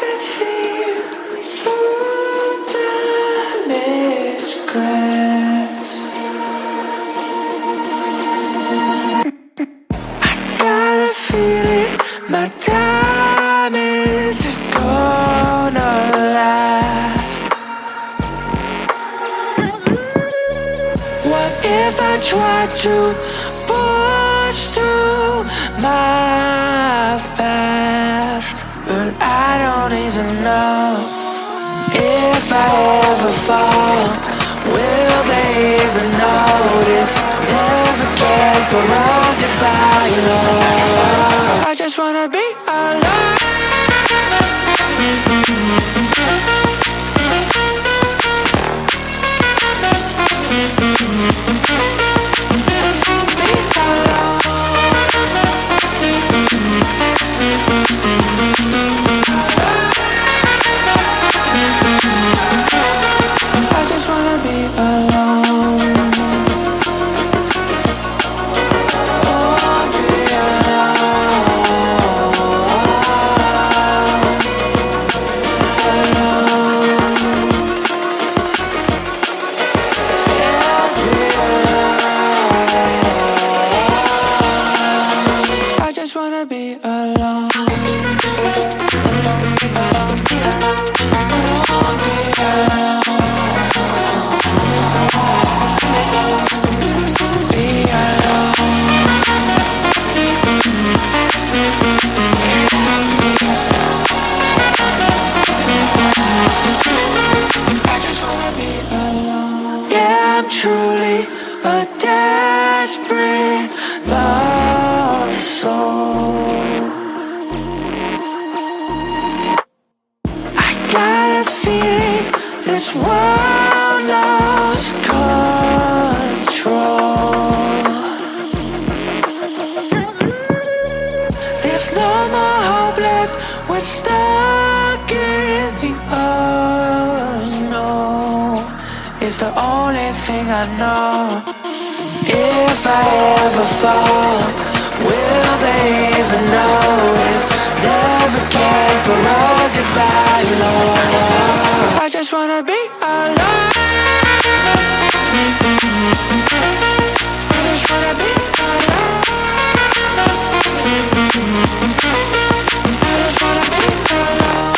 been seeing through damaged glass. Got a feeling my time is gonna last. What if I tried to push through my past? But I don't even know if I ever fall. Will they even notice? Never cared for all goodbye, love. I just wanna be alone. I just wanna be alone. Oh, be alone. Yeah, be alone. I just wanna be alone. Yeah, I'm truly a desperate lost soul. I got a feeling this world lost control. There's no more hope left. We're stuck in the unknown. It's the only thing I know. If I ever fall, will they even notice? Never cared for all goodbye, love. I just wanna be alone. I just wanna be alone. I just wanna be alone.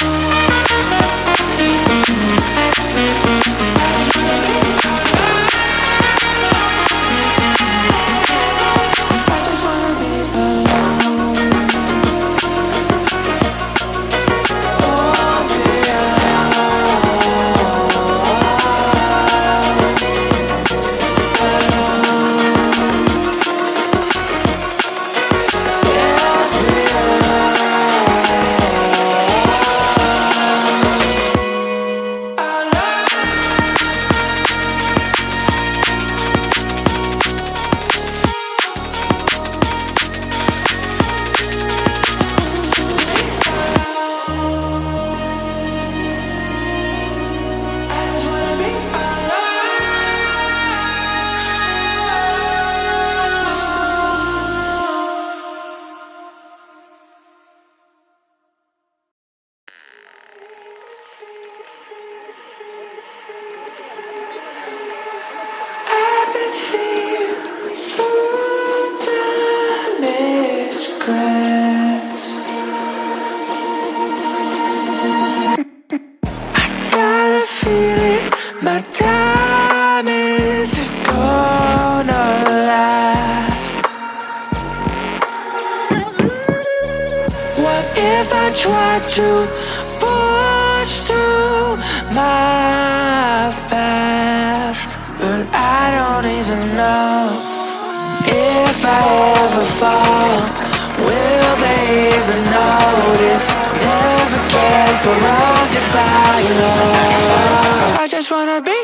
My time is gonna last. What if I tried to push through my past? But I don't even know if I ever fall. Will they even notice? Never cared for all goodbye, love. I just wanna be